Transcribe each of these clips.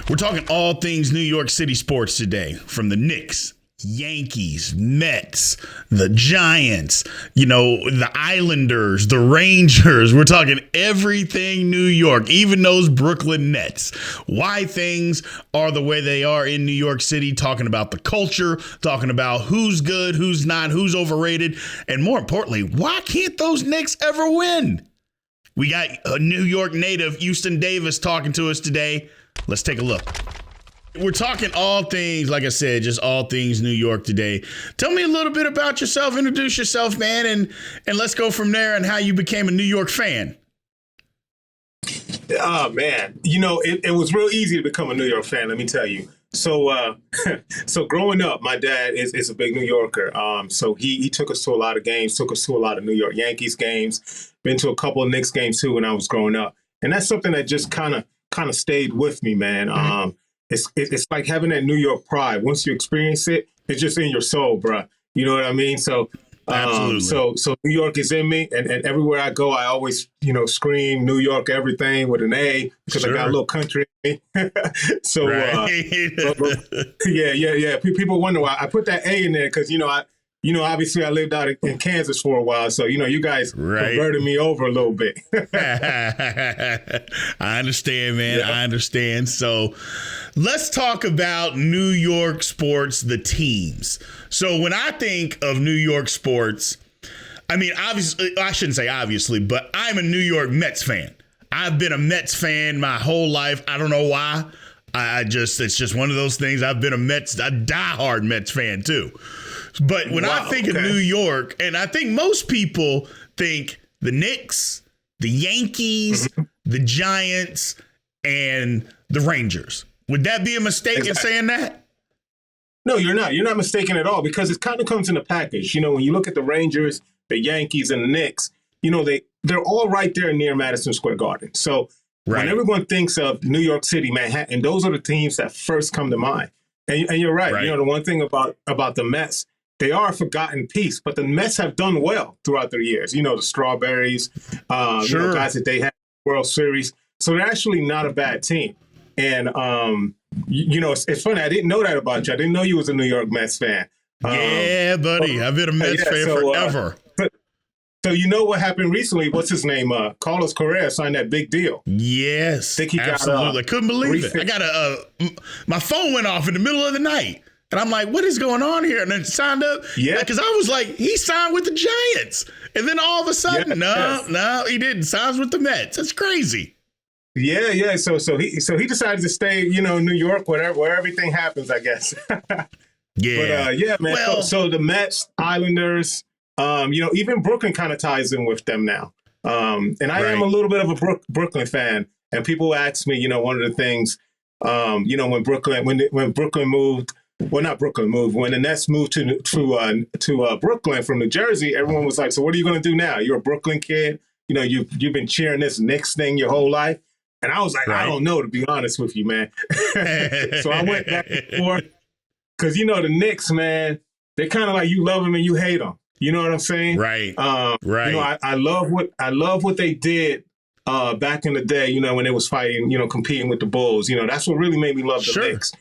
We're talking all things New York City sports today, from the Knicks, Yankees, Mets, the Giants, the Islanders, the Rangers. We're talking everything New York, even those Brooklyn Nets. Why things are the way they are in New York City, talking about the culture, talking about who's good, who's not, who's overrated, and more importantly, why can't those Knicks ever win? We got a New York native, Houston Davis, talking to us today. Let's take a look. We're talking all things, like I said, just all things New York today. Tell me a little bit about yourself. Introduce yourself, man, and let's go from there and how you became a New York fan. Oh, man. It was real easy to become a New York fan, let me tell you. So so growing up, my dad is a big New Yorker. So he took us to a lot of games, took us to a lot of New York Yankees games, been to a couple of Knicks games, too, when I was growing up. And that's something that just kind of stayed with me, man. It's like having that New York pride. Once you experience it, it's just in your soul, bro. You know what I mean? So, Absolutely. So New York is in me, and everywhere I go, I always, scream New York everything with an A because I got a little country in me. So, right. yeah. People wonder why I put that A in there because obviously I lived out in Kansas for a while, so you guys converted me over a little bit. I understand, man. Yeah. I understand. So let's talk about New York sports, the teams. So when I think of New York sports, I mean, obviously, I shouldn't say obviously, but I'm a New York Mets fan. I've been a Mets fan my whole life. I don't know why. It's just one of those things. I've been a diehard Mets fan too. But when I think of New York, and I think most people think the Knicks, the Yankees, the Giants, and the Rangers. Would that be a mistake in saying that? No, you're not. You're not mistaken at all because it kind of comes in a package. When you look at the Rangers, the Yankees, and the Knicks, they're all right there near Madison Square Garden. So when everyone thinks of New York City, Manhattan, those are the teams that first come to mind. And you're right. The one thing about the Mets, they are a forgotten piece, but the Mets have done well throughout their years. The Strawberries, guys that they had World Series. So they're actually not a bad team. And, it's funny. I didn't know that about you. I didn't know you was a New York Mets fan. Yeah, buddy. I've been a Mets fan forever. So you know what happened recently? What's his name? Carlos Correa signed that big deal. Yes, absolutely. I couldn't believe it. I got my phone went off in the middle of the night. And I'm like, what is going on here? And then signed up. Yeah. Because I was like, he signed with the Giants. And then all of a sudden, no, he didn't. Signs with the Mets. That's crazy. Yeah. So he decided to stay, New York, where everything happens, I guess. Yeah. But man. Well, so the Mets, Islanders, even Brooklyn kind of ties in with them now. And I am a little bit of a Brooklyn fan. And people ask me, one of the things, when Brooklyn moved. Well, not Brooklyn moved. When the Nets moved to Brooklyn from New Jersey, everyone was like, "So what are you going to do now? You're a Brooklyn kid. You've been cheering this Knicks thing your whole life." And I was like, I don't know, to be honest with you, man. So I went back and forth because the Knicks, man, they kind of like you love them and you hate them. You know what I'm saying? Right. I love what they did back in the day. When they was fighting, competing with the Bulls. That's what really made me love the Knicks.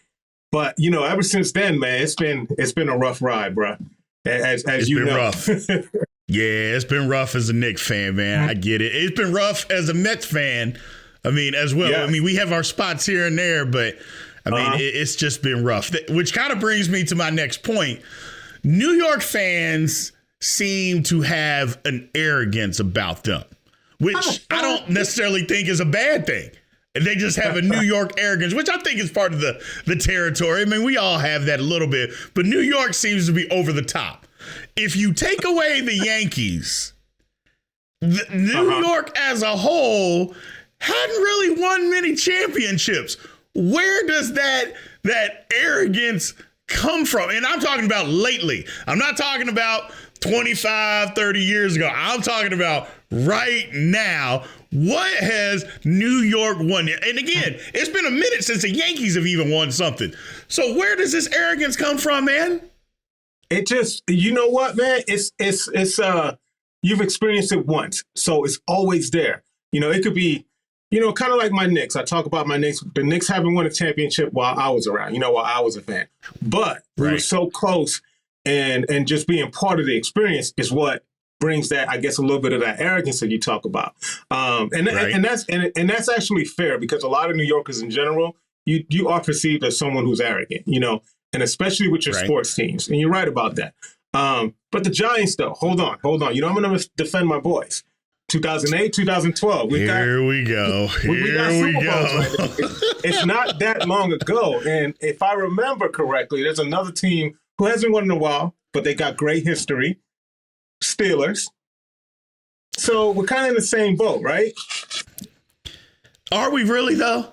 But ever since then, man, it's been a rough ride, bro. As it's you been know. Rough. Yeah, it's been rough as a Knicks fan, man. I get it. It's been rough as a Mets fan. I mean, as well. Yeah. I mean, we have our spots here and there, but I mean, it's just been rough. Which kind of brings me to my next point. New York fans seem to have an arrogance about them, which I don't necessarily think is a bad thing. They just have a New York arrogance, which I think is part of the territory. I mean, we all have that a little bit, but New York seems to be over the top. If you take away the Yankees, New York as a whole hadn't really won many championships. Where does that arrogance come from? And I'm talking about lately. I'm not talking about 25, 30 years ago. I'm talking about right now. What has New York won? And again, it's been a minute since the Yankees have even won something. So where does this arrogance come from, man? It just, you know what, man? It's you've experienced it once. So it's always there. It could be kind of like my Knicks. I talk about my Knicks. The Knicks haven't won a championship while I was around, while I was a fan. But we were so close, and just being part of the experience is what brings that, I guess, a little bit of that arrogance that you talk about. And that's actually fair, because a lot of New Yorkers in general, you are perceived as someone who's arrogant, and especially with your sports teams. And you're right about that. But the Giants, though, hold on. I'm going to defend my boys. 2008, 2012. Here we go. Right? It's not that long ago. And if I remember correctly, there's another team who hasn't won in a while, but they got great history. Steelers. So we're kind of in the same boat, right? Are we really, though?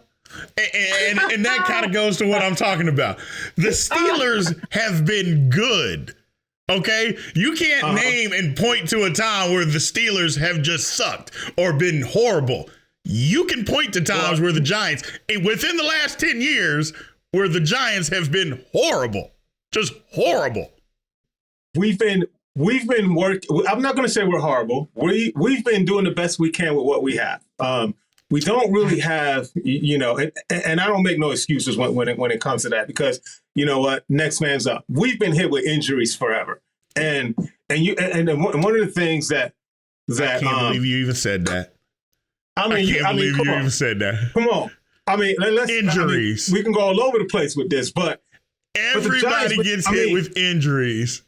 And that kind of goes to what I'm talking about. The Steelers have been good. Okay, you can't name and point to a time where the Steelers have just sucked or been horrible. You can point to times where the Giants, within the last 10 years, where the Giants have been horrible, just horrible. We've been working. I'm not going to say we're horrible. We've been doing the best we can with what we have. We don't really have, and I don't make no excuses when it comes to that, because you know what, next man's up. We've been hit with injuries forever, and one of the things that I can't believe you even said that. I can't believe you even said that. Come on, let's injuries. We can go all over the place with this, but everybody gets hit with injuries.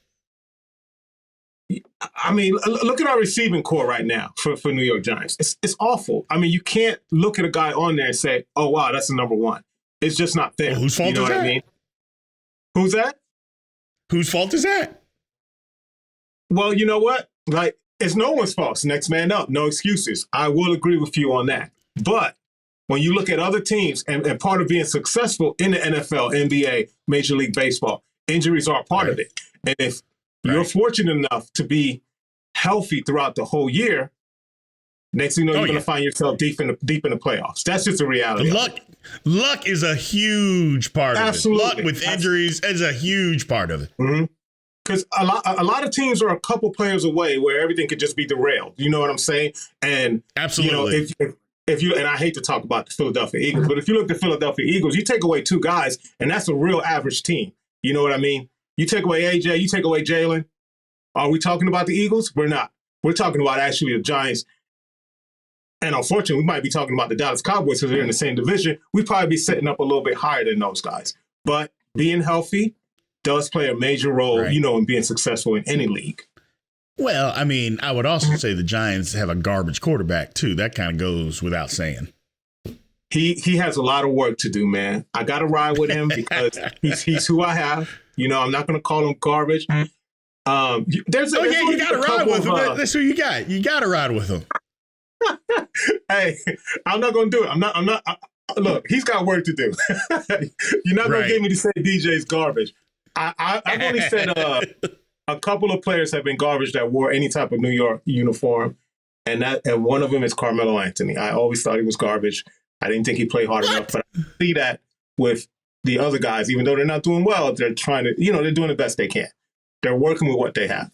Look at our receiving core right now for New York Giants. It's awful. You can't look at a guy on there and say, "Oh wow, that's the number one." It's just not there. Well, whose fault is that? Who's that? Whose fault is that? Well, you know what? It's no one's fault. Next man up. No excuses. I will agree with you on that. But when you look at other teams, and part of being successful in the NFL, NBA, Major League Baseball, injuries are a part of it. And if you're fortunate enough to be healthy throughout the whole year, next thing you know, you're going to find yourself deep in the playoffs. That's just a reality. Luck is a huge part of it. Luck with injuries is a huge part of it. Mm-hmm. Because a lot of teams are a couple players away where everything could just be derailed. You know what I'm saying? And absolutely, if you, and I hate to talk about the Philadelphia Eagles, but if you look at the Philadelphia Eagles, you take away two guys, and that's a real average team. You know what I mean? You take away AJ, you take away Jalen. Are we talking about the Eagles? We're not. We're talking about actually the Giants. And unfortunately, we might be talking about the Dallas Cowboys because they're in the same division. We'd probably be setting up a little bit higher than those guys. But being healthy does play a major role, in being successful in any league. Well, I would also say the Giants have a garbage quarterback, too. That kind of goes without saying. He has a lot of work to do, man. I got to ride with him because he's who I have. I'm not going to call him garbage. You got to ride with him. That's who you got. You got to ride with him. Hey, I'm not going to do it. I'm not. Look, he's got work to do. You're not going to get me to say DJ's garbage. I've only said a couple of players have been garbage that wore any type of New York uniform, and one of them is Carmelo Anthony. I always thought he was garbage. I didn't think he played hard enough, but I see that with the other guys, even though they're not doing well, they're trying to, they're doing the best they can. They're working with what they have.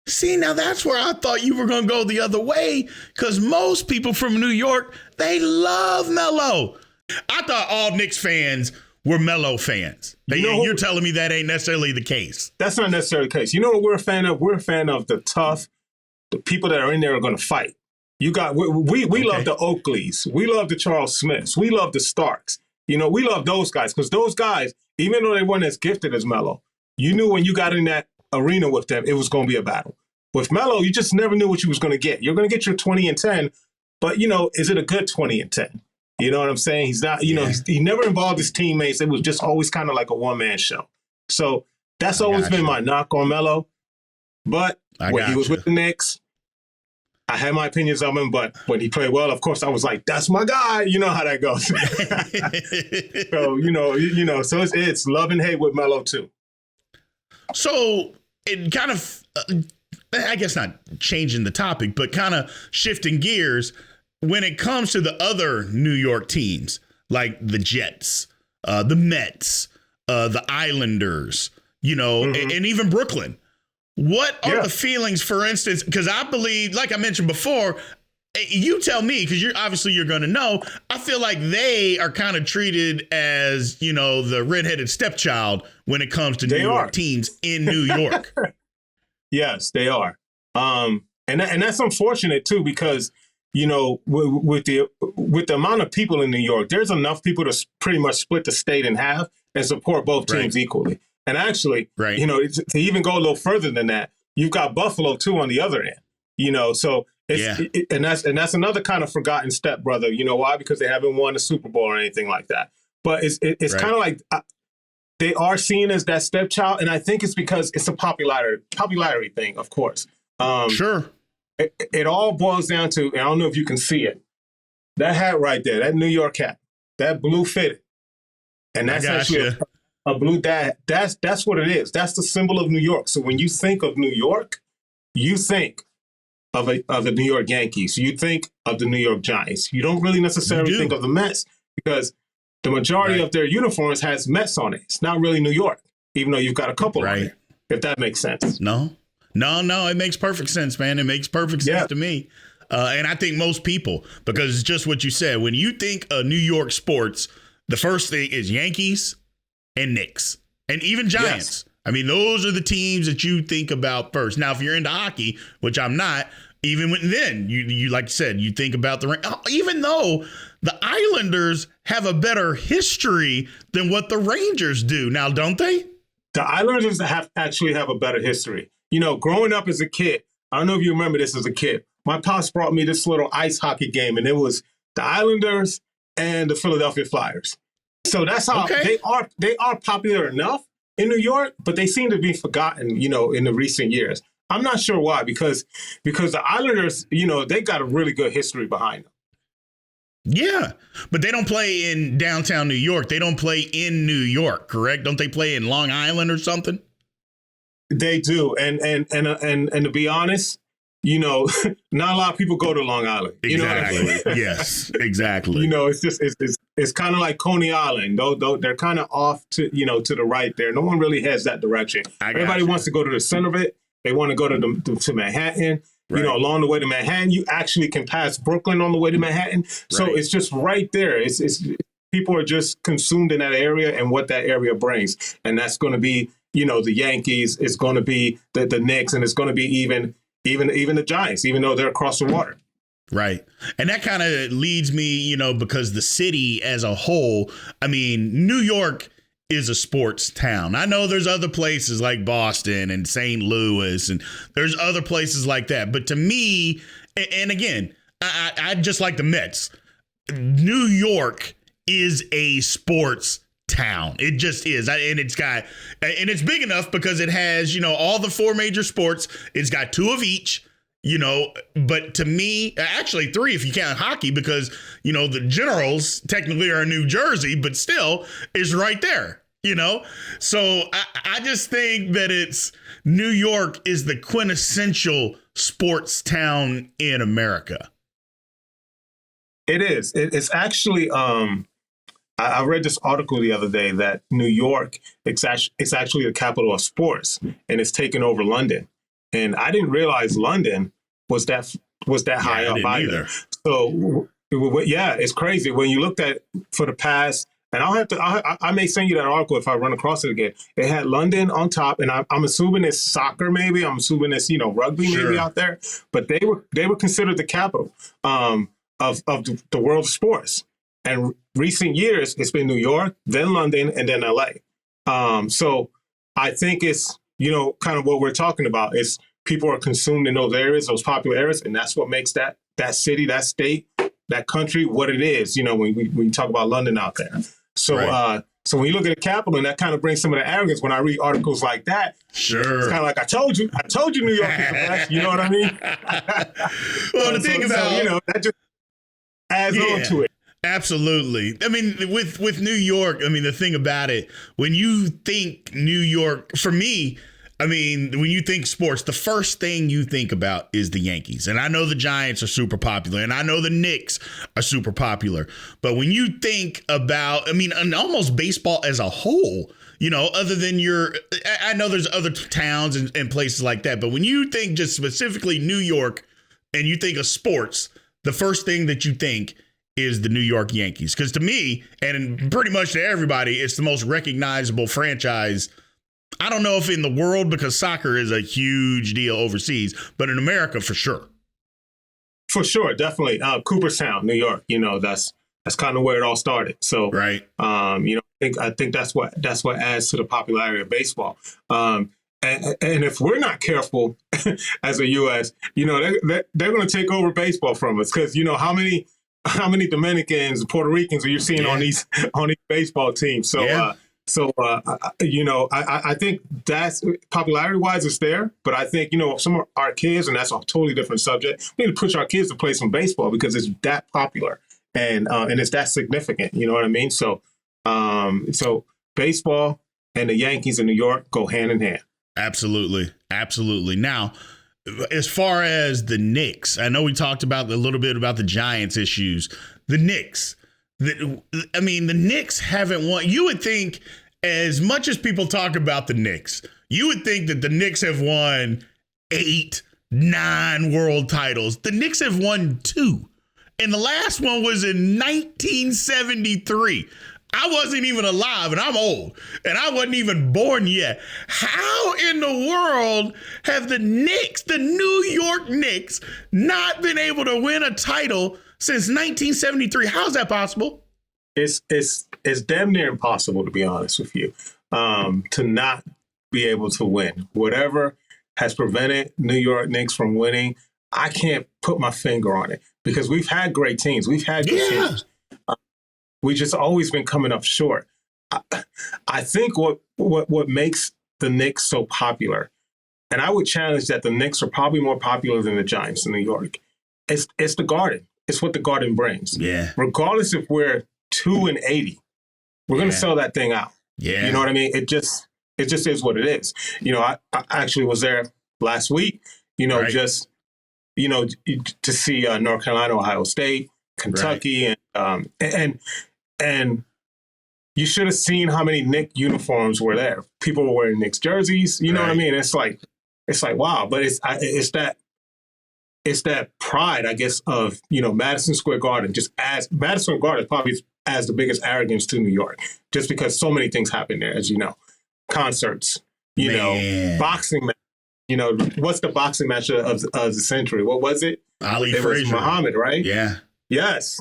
See, now that's where I thought you were going to go the other way, because most people from New York, they love Melo. I thought all Knicks fans were Melo fans. You're telling me that ain't necessarily the case. That's not necessarily the case. You know what we're a fan of? We're a fan of the people that are in there are going to fight. We love the Oakleys. We love the Charles Smiths. We love the Starks. We love those guys, because those guys, even though they weren't as gifted as Melo, you knew when you got in that arena with them, it was going to be a battle. With Melo, you just never knew what you was going to get. You're going to get your 20 and 10, but, is it a good 20 and 10? You know what I'm saying? He's not, he never involved his teammates. It was just always kind of like a one-man show. So that's always been my knock on Melo. But when he was with the Knicks, I had my opinions of him, but when he played well, of course, I was like, "That's my guy." You know how that goes. So so it's love and hate with Melo too. So it kind of, I guess not changing the topic, but kind of shifting gears when it comes to the other New York teams like the Jets, the Mets, the Islanders, and even Brooklyn. What are the feelings, for instance, because I believe, like I mentioned before, you tell me, because you're going to know. I feel like they are kind of treated as, the redheaded stepchild when it comes to New York teams in New York. Yes, they are. And that's unfortunate too, because with the amount of people in New York, there's enough people to pretty much split the state in half and support both teams equally. And actually, to even go a little further than that, you've got Buffalo too on the other end. So and that's another kind of forgotten step, brother. You know why? Because they haven't won a Super Bowl or anything like that. But it's kind of like they are seen as that stepchild, and I think it's because it's a popularity thing, of course. Sure. It all boils down to, and I don't know if you can see it, that hat right there, that New York hat, that blue fitted, and that's actually a blue dad. That's what it is. That's the symbol of New York. So when you think of New York, you think of the New York Yankees. You think of the New York Giants. You don't really necessarily think of the Mets, because the majority of their uniforms has Mets on it. It's not really New York, even though you've got a couple on it, if that makes sense. No, it makes perfect sense, man. It makes perfect sense to me. And I think most people, because it's just what you said. When you think of New York sports, the first thing is Yankees and Knicks and even Giants. Yes. I mean, those are the teams that you think about first. Now, if you're into hockey, which I'm not, even then, you like I said, you think about even though the Islanders have a better history than what the Rangers do now, don't they? The Islanders actually have a better history. Growing up as a kid, I don't know if you remember this as a kid. My pops brought me this little ice hockey game, and it was the Islanders and the Philadelphia Flyers. So that's how they are popular enough in New York, but they seem to be forgotten, in the recent years. I'm not sure why, because the Islanders, they got a really good history behind them. Yeah, but they don't play in downtown New York. They don't play in New York, correct? Don't they play in Long Island or something? They do, and to be honest, not a lot of people go to Long Island. Exactly. You know what I mean? Yes, exactly. It's kind of like Coney Island. Though they're kind of off to to the right there. No one really heads that direction. Everybody wants to go to the center of it. They want to go to Manhattan. Right. Along the way to Manhattan, you actually can pass Brooklyn on the way to Manhattan. So it's just right there. It's people are just consumed in that area and what that area brings, and that's going to be the Yankees. It's going to be the Knicks, and it's going to be even the Giants, even though they're across the water. Right. And that kind of leads me, because the city as a whole, I mean, New York is a sports town. I know there's other places like Boston and St. Louis, and there's other places like that. But to me, and again, I just like the Mets, New York is a sports town. It just is. And it's big enough because it has, all the four major sports. It's got two of each. But to me, actually three if you count hockey, because, the Generals technically are in New Jersey, but still is right there, So I just think that New York is the quintessential sports town in America. It is. It's actually, I read this article the other day that New York, it's actually the capital of sports, and it's taken over London. And I didn't realize London was that high up either. So it's crazy when you looked at for the past. And I may send you that article if I run across it again. It had London on top, and I'm assuming it's soccer, maybe. I'm assuming it's rugby, maybe out there. But they were considered the capital of the world of sports. And recent years, it's been New York, then London, and then LA. So I think it's kind of what we're talking about. It's people are consumed in those areas, those popular areas, and that's what makes that city, that state, that country what it is. When we talk about London out there. So so when you look at the capital, and that kind of brings some of the arrogance when I read articles like that. Sure. It's kind of like, I told you New York is the best. You know what I mean? Well, the thing about that just adds on to it. Absolutely. I mean, with New York, I mean, the thing about it, when you think New York, for me, I mean, when you think sports, the first thing you think about is the Yankees. And I know the Giants are super popular, and I know the Knicks are super popular. But when you think about, I mean, almost baseball as a whole, other than I know there's other towns and places like that. But when you think just specifically New York and you think of sports, the first thing that you think is the New York Yankees. Because to me, and pretty much to everybody, it's the most recognizable franchise. I don't know if in the world, because soccer is a huge deal overseas, but in America, for sure. For sure, definitely. Cooperstown, New York. That's kind of where it all started. So, right. I think that's what adds to the popularity of baseball. And if we're not careful as a U.S., they're going to take over baseball from us, because how many Dominicans, Puerto Ricans are you seeing on these baseball teams? So, I think that's popularity-wise, it's there. But I think, some of our kids, and that's a totally different subject, we need to push our kids to play some baseball because it's that popular and it's that significant. You know what I mean? So, baseball and the Yankees in New York go hand in hand. Absolutely. Absolutely. Now, as far as the Knicks, I know we talked about a little bit about the Giants issues. The Knicks. The Knicks haven't won. You would think, as much as people talk about the Knicks, you would think that the Knicks have won 8, 9 world titles. The Knicks have won 2. And the last one was in 1973. I wasn't even alive, and I'm old, and I wasn't even born yet. How in the world have the Knicks, the New York Knicks, not been able to win a title since 1973? How's that possible? It's damn near impossible, to be honest with you, to not be able to win. Whatever has prevented New York Knicks from winning, I can't put my finger on it, because we've had great teams. We've had good teams. We just always been coming up short. I think what makes the Knicks so popular, and I would challenge that the Knicks are probably more popular than the Giants in New York, it's the Garden. It's what the Garden brings. Yeah. Regardless if we're 2-80, we're going to sell that thing out. Yeah. You know what I mean? It just is what it is. I actually was there last week, right. Just, to see North Carolina, Ohio State, Kentucky, right. And you should have seen how many Knicks uniforms were there. People were wearing Knicks jerseys. You know what I mean? It's like wow. But it's that pride, I guess, of Madison Square Garden. Just as Madison Square Garden probably adds the biggest arrogance to New York, just because so many things happen there, as you know, concerts, boxing. What's the boxing match of the century? What was it? Ali Frazier. It was Muhammad, right? Yeah. Yes.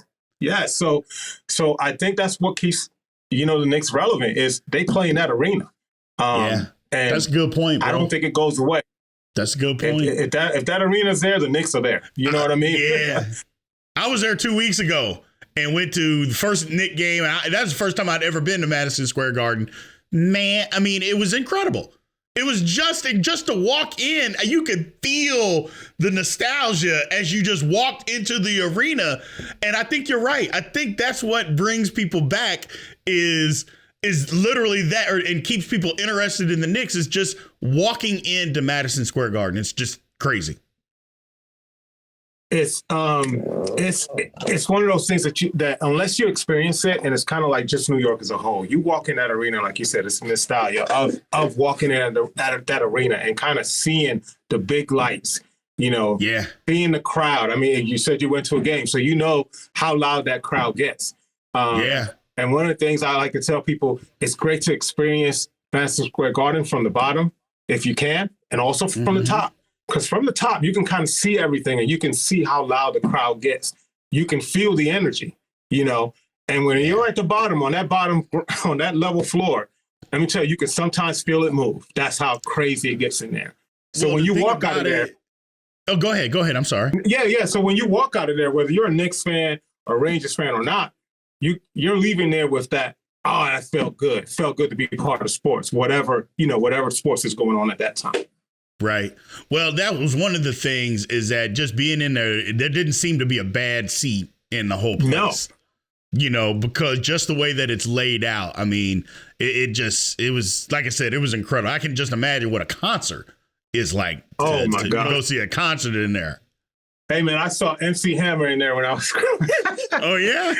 So I think that's what keeps the Knicks relevant, is they play in that arena. And that's a good point, bro. I don't think it goes away. That's a good point. If that arena's there, the Knicks are there. You know what I mean? Yeah. I was there 2 weeks ago and went to the first Knicks game. That's the first time I'd ever been to Madison Square Garden. Man, it was incredible. It was just to walk in, you could feel the nostalgia as you just walked into the arena. And I think you're right. I think that's what brings people back is literally that, and keeps people interested in the Knicks, is just walking into Madison Square Garden. It's just crazy. It's one of those things that unless you experience it, and it's kind of like just New York as a whole, you walk in that arena, like you said, it's nostalgia of walking in that arena and kind of seeing the big lights, seeing the crowd. You said you went to a game, so you know how loud that crowd gets. And one of the things I like to tell people, it's great to experience Madison Square Garden from the bottom, if you can, and also from the top. Because from the top, you can kind of see everything, and you can see how loud the crowd gets. You can feel the energy, And when you're at the bottom, on that level floor, let me tell you, you can sometimes feel it move. That's how crazy it gets in there. So when you walk out of there. Oh, go ahead. I'm sorry. Yeah. So when you walk out of there, whether you're a Knicks fan or Rangers fan or not, you're leaving there with that, that felt good. It felt good to be part of sports, whatever sports is going on at that time. Right. Well, that was one of the things, is that just being in there didn't seem to be a bad seat in the whole place. No. Because just the way that it's laid out, it was, like I said, it was incredible. I can just imagine what a concert is like to go see a concert in there. Hey, man, I saw MC Hammer in there when I was growing up. Oh yeah.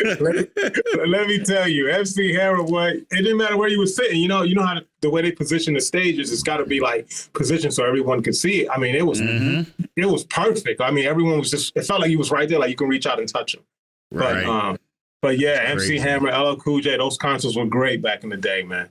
let me tell you, MC Hammer, it didn't matter where you were sitting. You know how the way they position the stages, it's got to be like positioned so everyone could see it. I mean, it was perfect. I mean, everyone was just. It felt like he was right there, like you can reach out and touch him. Right. But yeah, MC Hammer, LL Cool J, those concerts were great back in the day, man.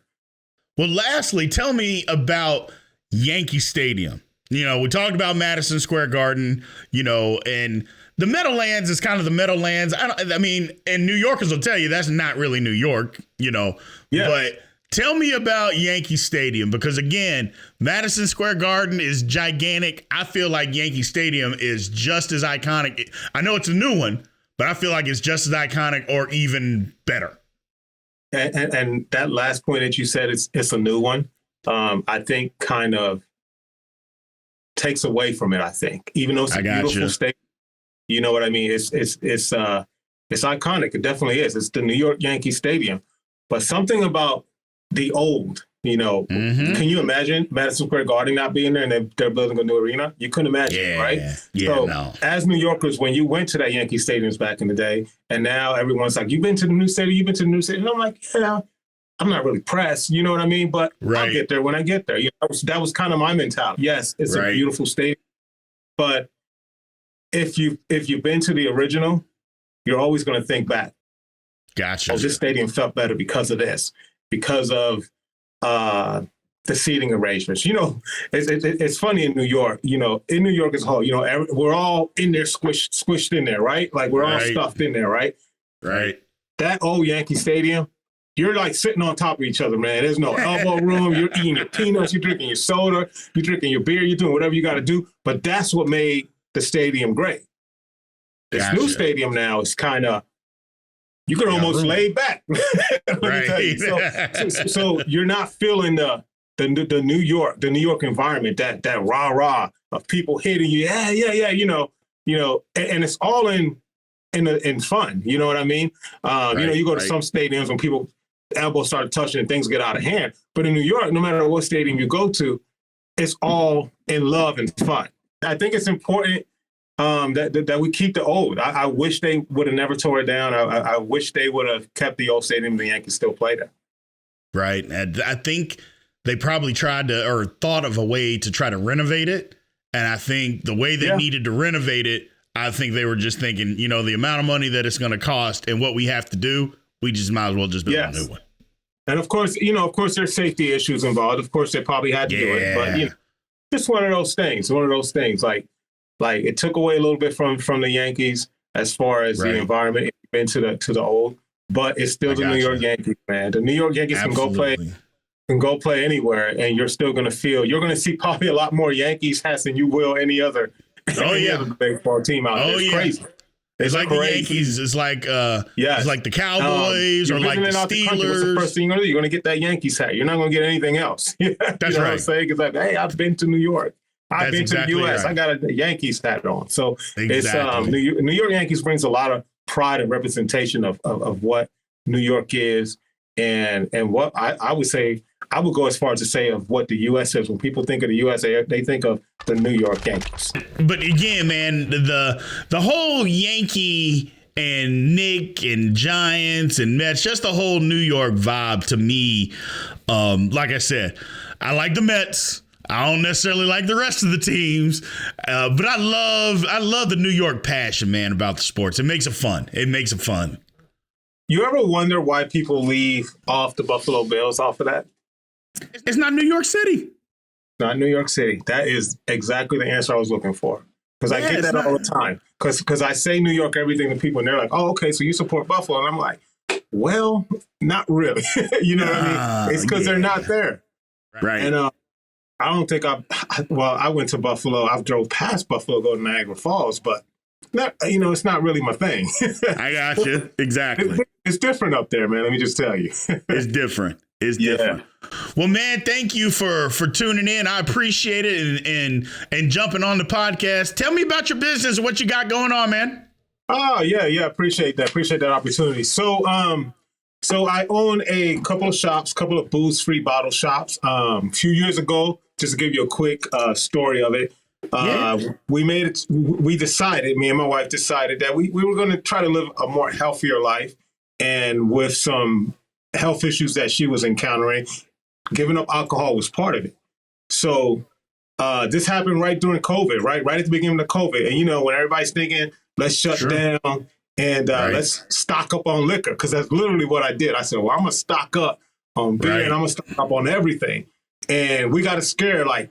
Well, lastly, tell me about Yankee Stadium. You know, we talked about Madison Square Garden, you know, and the Meadowlands is kind of the Meadowlands. I mean, and New Yorkers will tell you that's not really New York, you know. Yeah. But tell me about Yankee Stadium, because, again, Madison Square Garden is gigantic. I feel like Yankee Stadium is just as iconic. I know it's a new one, but I feel like it's just as iconic or even better. And that last point that you said, it's a new one, I think kind of takes away from it, I think. Even though it's a beautiful stadium, you know what I mean? It's iconic. It definitely is. It's the New York Yankee Stadium. But something about the old, you know, can you imagine Madison Square Garden not being there and they're building a new arena? You couldn't imagine, right? Yeah, so no. As New Yorkers, when you went to that Yankee Stadiums back in the day, and now everyone's like, you've been to the new stadium, you've been to the new stadium. And I'm like, yeah, I'm not really pressed, you know what I mean? But I'll get there when I get there. You know, that was kind of my mentality. Yes, it's a beautiful stadium, but if you've been to the original, you're always going to think back. Gotcha. Oh, this stadium felt better because of this, because of the seating arrangements. You know, it's funny in New York. You know, in New York as a whole, you know, we're all in there squished in there, right? Like we're all stuffed in there, right? Right. That old Yankee Stadium, you're like sitting on top of each other, man. There's no elbow room. You're eating your peanuts. You're drinking your soda. You're drinking your beer. You're doing whatever you got to do. But that's what made the stadium great. This new stadium now is kind of, you can almost lay back. Let me tell you. So you're not feeling the New York environment, that rah of people hitting you. Yeah. You know, and it's all in fun. You know what I mean? You know, you go to some stadiums when people elbows start touching and things get out of hand. But in New York, no matter what stadium you go to, it's all in love and fun. I think it's important that we keep the old. I wish they would have never tore it down. I wish they would have kept the old stadium. The Yankees still play there. Right. And I think they probably tried to, or thought of a way to try to renovate it. And I think the way they needed to renovate it, I think they were just thinking, you know, the amount of money that it's going to cost and what we have to do, we just might as well just build a new one. And of course, there's safety issues involved. Of course, they probably had to do it, but you know, just one of those things. Like it took away a little bit from the Yankees as far as the environment into the old, but it's still the New York Yankees, man. The New York Yankees can go play anywhere, and you're still going to see probably a lot more Yankees hats than you will any other baseball team out there. It's crazy. It's like crazy. The Yankees. It's like it's like the Cowboys or like the Steelers. What's the first thing you're going to do? You're going to get that Yankees hat. You're not going to get anything else. That's what I'm saying? It's like, hey, I've been to New York. I've been to the U.S. Right. I got a Yankees hat on. So it's New York Yankees brings a lot of pride and representation of what New York is, and what I would say. I would go as far as to say of what the U.S. is. When people think of the U.S., they think of the New York Yankees. But again, man, the whole Yankee and Nick and Giants and Mets, just the whole New York vibe to me. Like I said, I like the Mets. I don't necessarily like the rest of the teams, but I love the New York passion, man, about the sports. It makes it fun. You ever wonder why people leave off the Buffalo Bills off of that? It's not New York City. Not New York City. That is exactly the answer I was looking for. Because I get that all the time. Because I say New York everything to people, and they're like, oh, okay, so you support Buffalo. And I'm like, well, not really. You know what I mean? It's because they're not there. Right. And I don't think I went to Buffalo. I've drove past Buffalo, go to Niagara Falls, but it's not really my thing. I got you. Exactly. It's different up there, man. Let me just tell you. It's different. It's different. Well, man, thank you for tuning in. I appreciate it and jumping on the podcast. Tell me about your business and what you got going on, man. Oh, yeah. Appreciate that. Appreciate that opportunity. So I own a couple of shops, couple of booze-free bottle shops. A few years ago, just to give you a quick story of it, We decided, me and my wife decided that we were going to try to live a more healthier life, and with some health issues that she was encountering, giving up alcohol was part of it. So this happened right during COVID, right at the beginning of COVID. And, when everybody's thinking, let's shut down and let's stock up on liquor, because that's literally what I did. I said, well, I'm going to stock up on beer and I'm going to stock up on everything. And we got a scare, like,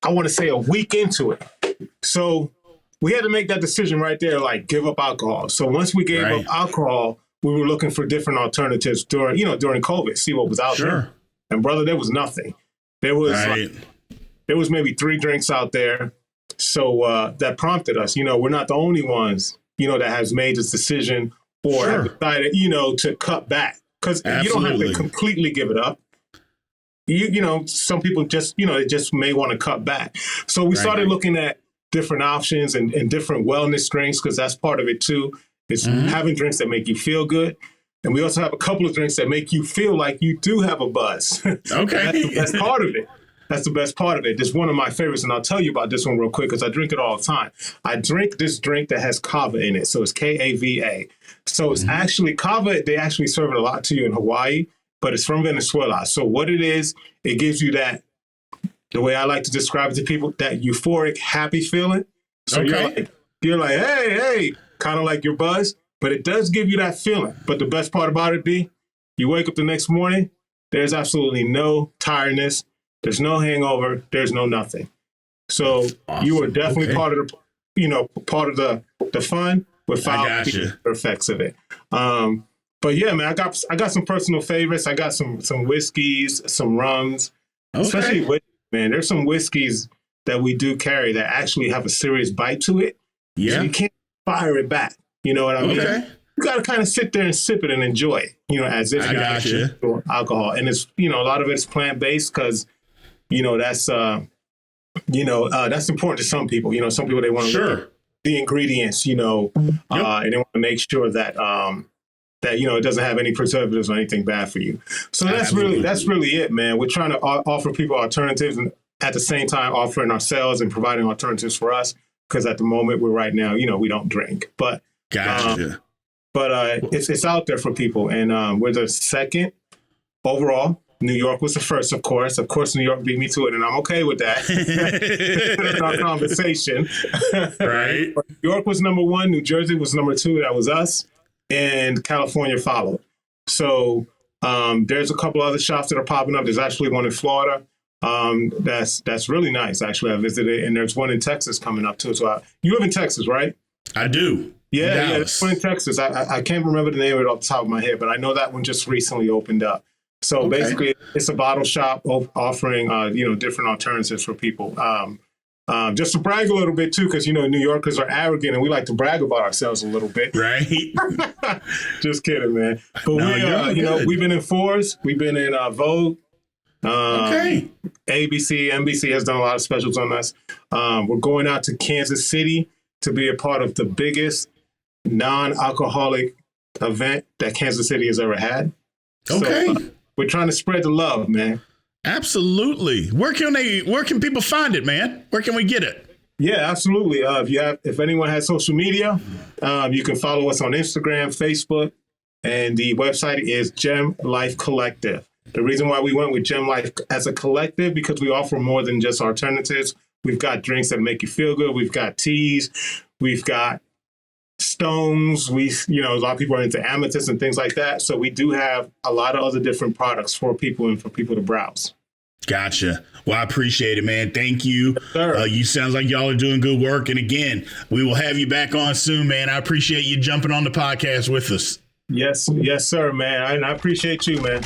I want to say a week into it. So we had to make that decision right there, like give up alcohol. So once we gave up alcohol, we were looking for different alternatives during COVID, see what was out there. And brother, there was nothing. There was maybe 3 drinks out there. So that prompted us, we're not the only ones, that has made this decision or have decided, to cut back, because you don't have to completely give it up. Some people just, they just may want to cut back. So we started looking at different options and different wellness drinks, because that's part of it too. It's having drinks that make you feel good. And we also have a couple of drinks that make you feel like you do have a buzz. Okay. That's part of it. That's the best part of it. It's one of my favorites, and I'll tell you about this one real quick because I drink it all the time. I drink this drink that has kava in it. So it's Kava. So it's actually kava. They actually serve it a lot to you in Hawaii, but it's from Venezuela. So what it is, it gives you that, the way I like to describe it to people, that euphoric, happy feeling. So you're like, hey, kind of like your buzz, but it does give you that feeling. But the best part about it, B, you wake up the next morning, there's absolutely no tiredness. There's no hangover. There's no nothing. So you are definitely part of the fun without the effects of it. But yeah, man, I got some personal favorites. I got some whiskeys, some rums, especially man. There's some whiskeys that we do carry that actually have a serious bite to it. Yeah, so you can't fire it back. You know what I mean? Okay. You got to kind of sit there and sip it and enjoy it. As if you actually alcohol. And it's a lot of it's plant based because. That's that's important to some people. Some people, they want to look at the ingredients, and they want to make sure that it doesn't have any preservatives or anything bad for you. So that's really it, man. We're trying to offer people alternatives and at the same time offering ourselves and providing alternatives for us, because at the moment we don't drink, but it's out there for people, and we're the second overall. New York was the first, of course. Of course, New York beat me to it, and I'm okay with that. In our conversation. Right. New York was number 1. New Jersey was number 2. That was us. And California followed. So there's a couple other shops that are popping up. There's actually one in Florida. That's really nice, actually. I visited, and there's one in Texas coming up, too. So you live in Texas, right? I do. Yeah, there's one in Texas. I can't remember the name of it off the top of my head, but I know that one just recently opened up. So basically, it's a bottle shop offering, different alternatives for people. Just to brag a little bit, too, because, New Yorkers are arrogant and we like to brag about ourselves a little bit. Right. Just kidding, man. But we've been in Forbes. We've been in Vogue. ABC, NBC has done a lot of specials on us. We're going out to Kansas City to be a part of the biggest non-alcoholic event that Kansas City has ever had. Okay. So, we're trying to spread the love, man. Absolutely. Where can people find it, man? Where can we get it? Yeah, absolutely. If anyone has social media, you can follow us on Instagram, Facebook, and the website is Gem Life Collective. The reason why we went with Gem Life as a collective, because we offer more than just alternatives. We've got drinks that make you feel good. We've got teas. We've got stones. A lot of people are into amethyst and things like that. So we do have a lot of other different products for people and for people to browse. Gotcha. Well, I appreciate it, man. Thank you. Yes, you sounds like y'all are doing good work. And again, we will have you back on soon, man. I appreciate you jumping on the podcast with us. Yes, sir, man. I appreciate you, man.